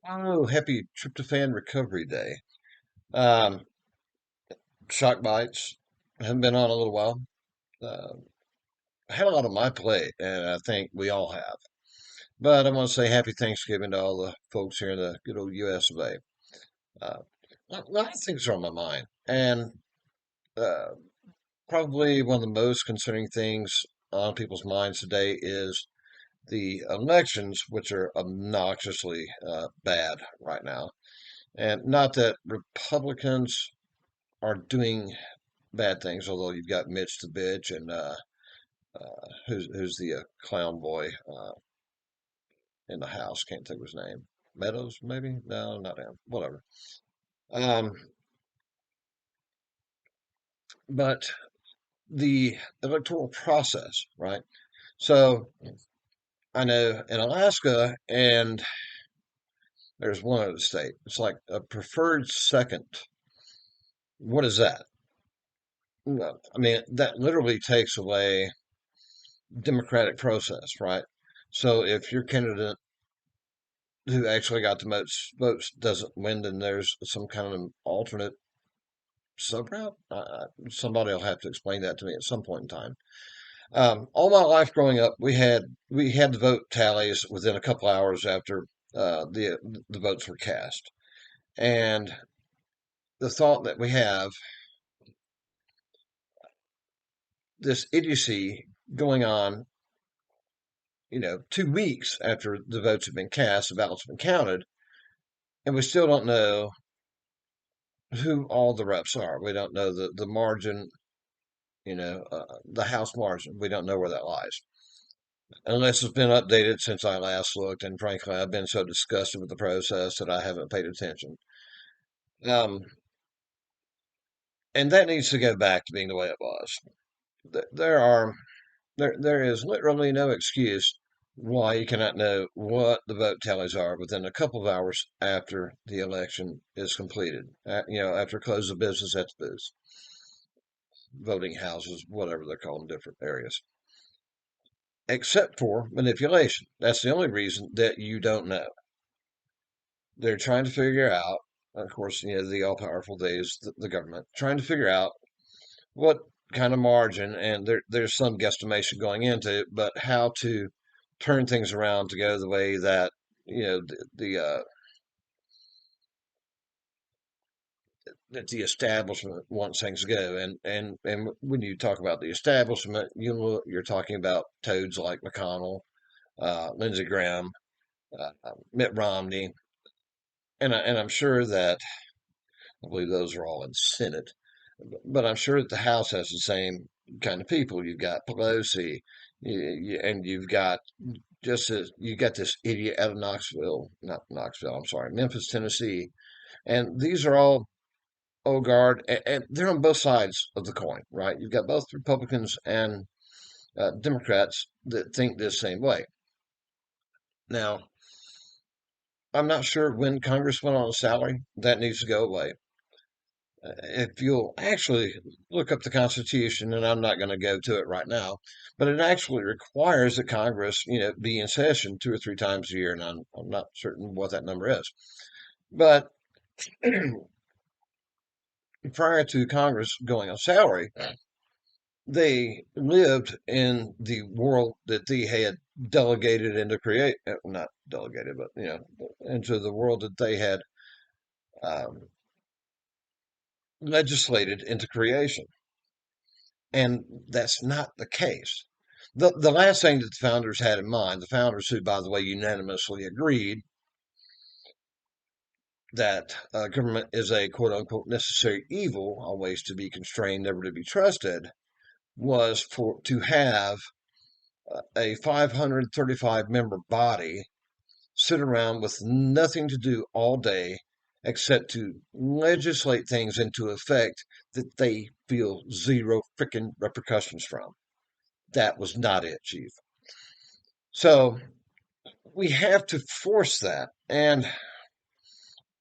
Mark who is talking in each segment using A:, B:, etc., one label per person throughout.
A: Oh, happy tryptophan recovery day. Um, Shock bites. Haven't been on a little while. Uh, I had a lot on my plate, and I think we all have. But I want to say happy Thanksgiving to all the folks here in the good old US of A. A lot of things are on my mind, and uh, probably one of the most concerning things on people's minds today is the elections, which are obnoxiously bad right now. And not that Republicans are doing bad things. Although you've got Mitch the bitch and who's the clown boy in the house? Can't think of his name. Meadows, maybe? No, not him. Whatever. Um, but the electoral process, right? So I know in Alaska and there's one other state. It's like a preferred second. What is that? Well, I mean, that literally takes away democratic process, right? So if your candidate who actually got the most votes doesn't win, then there's some kind of alternate sub route. Somebody will have to explain that to me at some point in time. All my life growing up, we had the vote tallies within a couple hours after the votes were cast, and the thought that we have this idiocy going on, 2 weeks after the votes have been cast, the ballots have been counted, and we still don't know who all the reps are. We don't know the margin, the house margin. We don't know where that lies. Unless it's been updated since I last looked, and frankly, I've been so disgusted with the process that I haven't paid attention. Um, and that needs to go back to being the way it was. There is literally no excuse why you cannot know what the vote tallies are within a couple of hours after the election is completed. After close of business at the booths, voting houses, whatever they're called in different areas, except for manipulation. That's the only reason that you don't know. They're trying to figure out, of course, the all powerful they is the government, trying to figure out what kind of margin, and there's some guesstimation going into it, but how to turn things around to go the way that, that the establishment wants things to go. And when you talk about the establishment, you're talking about toads like McConnell, Lindsey Graham, Mitt Romney, and I'm sure that I believe those are all in the Senate, but I'm sure that the House has the same kind of people. You've got Pelosi, and you've got you got this idiot out of Knoxville, not Knoxville, I'm sorry, Memphis, Tennessee, and these are all old guard, and they're on both sides of the coin, right? You've got both Republicans and Democrats that think this same way. Now, I'm not sure when Congress went on a salary. That needs to go away. If you'll actually look up the Constitution, and I'm not going to go to it right now, but it actually requires that Congress, be in session 2 or 3 times a year, and I'm not certain what that number is. But prior to Congress going on salary, they lived in the world that they had delegated into create, not delegated, but into the world that they had um, legislated into creation. And that's not the case. The last thing that the founders had in mind, the founders who, by the way, unanimously agreed that government is a quote unquote necessary evil, always to be constrained, never to be trusted, was for to have a 535 member body sit around with nothing to do all day except to legislate things into effect that they feel zero freaking repercussions from. That was not it, Chief. So we have to force that. And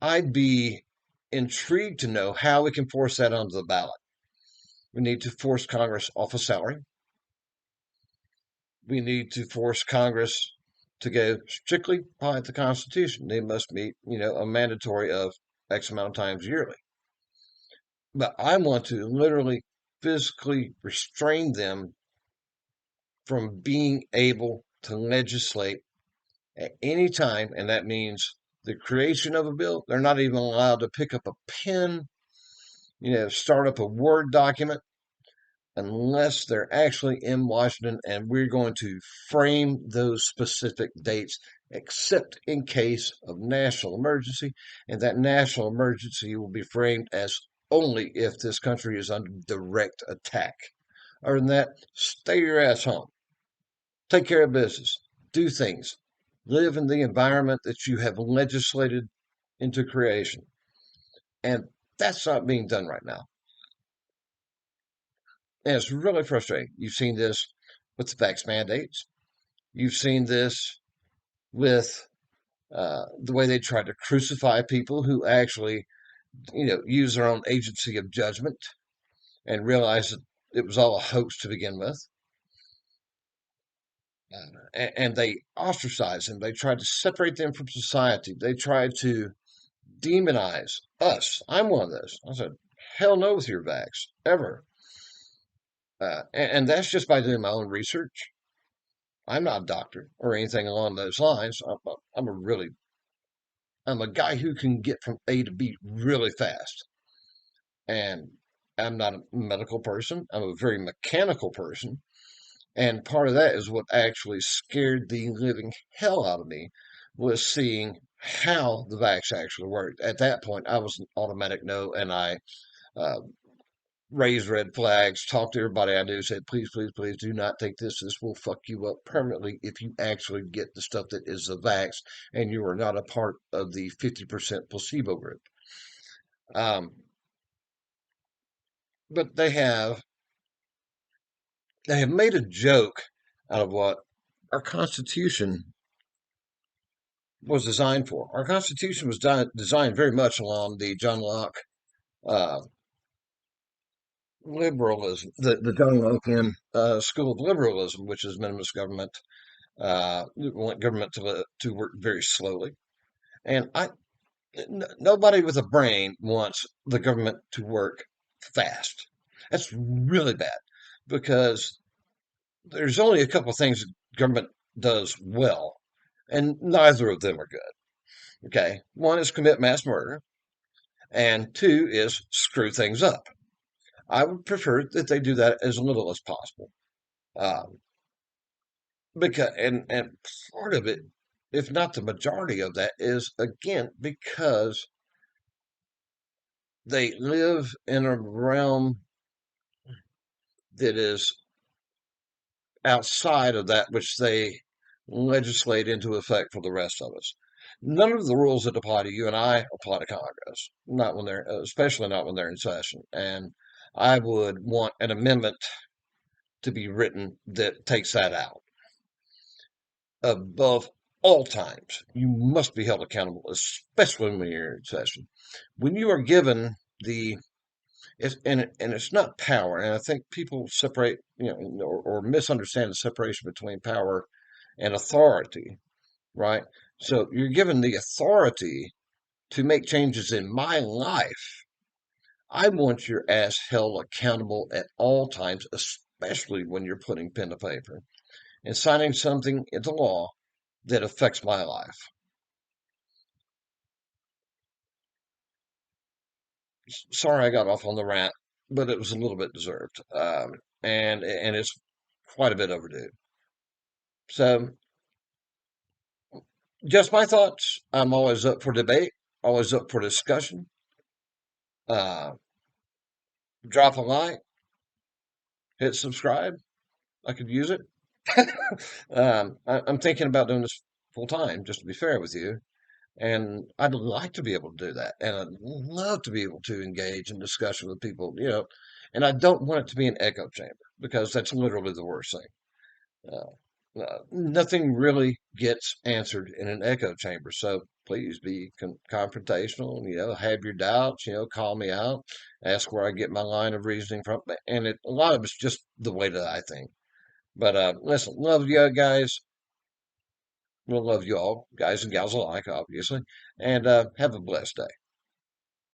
A: I'd be intrigued to know how we can force that onto the ballot. We need to force Congress off a salary. We need to force Congress to go strictly by the Constitution. They must meet, a mandatory of X amount of times yearly. But I want to literally physically restrain them from being able to legislate at any time, and that means the creation of a bill. They're not even allowed to pick up a pen, start up a Word document unless they're actually in Washington, and we're going to frame those specific dates, except in case of national emergency, and that national emergency will be framed as only if this country is under direct attack. Other than that, stay your ass home. Take care of business. Do things. Live in the environment that you have legislated into creation. And that's not being done right now. And it's really frustrating. You've seen this with the vax mandates. You've seen this with the way they tried to crucify people who actually, use their own agency of judgment and realize that it was all a hoax to begin with. And they ostracize them. They tried to separate them from society. They tried to demonize us. I'm one of those. I said, hell no with your vax, ever. And that's just by doing my own research. I'm not a doctor or anything along those lines. I'm a guy who can get from A to B really fast. And I'm not a medical person. I'm a very mechanical person. And part of that is what actually scared the living hell out of me, was seeing how the vax actually worked. At that point, I was an automatic no, and I uh, raised red flags, talked to everybody I knew, said, please, please, please do not take this. This will fuck you up permanently if you actually get the stuff that is the vax and you are not a part of the 50% placebo group. But they have made a joke out of what our Constitution was designed for. Our Constitution was designed very much along the John Locke uh, liberalism, the John Lockean school of liberalism, which is minimalist government. We want government to work very slowly, and nobody with a brain wants the government to work fast. That's really bad because there's only a couple of things that government does well, and neither of them are good. Okay, one is commit mass murder, and two is screw things up. I would prefer that they do that as little as possible. Um, because and part of it, if not the majority of that, is again because they live in a realm that is outside of that which they legislate into effect for the rest of us. None of the rules that apply to you and I apply to Congress, not when they're, especially not when they're in session. And I would want an amendment to be written that takes that out. Above all times, you must be held accountable, especially when you're in session. When you are given and it's not power, and I think people separate, or misunderstand the separation between power and authority, right? So you're given the authority to make changes in my life. I want your ass held accountable at all times, especially when you're putting pen to paper and signing something into law that affects my life. Sorry I got off on the rant, but it was a little bit deserved. And it's quite a bit overdue. So just my thoughts. I'm always up for debate, always up for discussion. Uh, Drop a like, hit subscribe. I could use it. I'm thinking about doing this full time, just to be fair with you. And I'd like to be able to do that. And I'd love to be able to engage in discussion with people, and I don't want it to be an echo chamber because that's literally the worst thing. Nothing really gets answered in an echo chamber. So please be confrontational, have your doubts, call me out, ask where I get my line of reasoning from. And a lot of it's just the way that I think. But listen, love you guys. We'll love you all, guys and gals alike, obviously. And have a blessed day.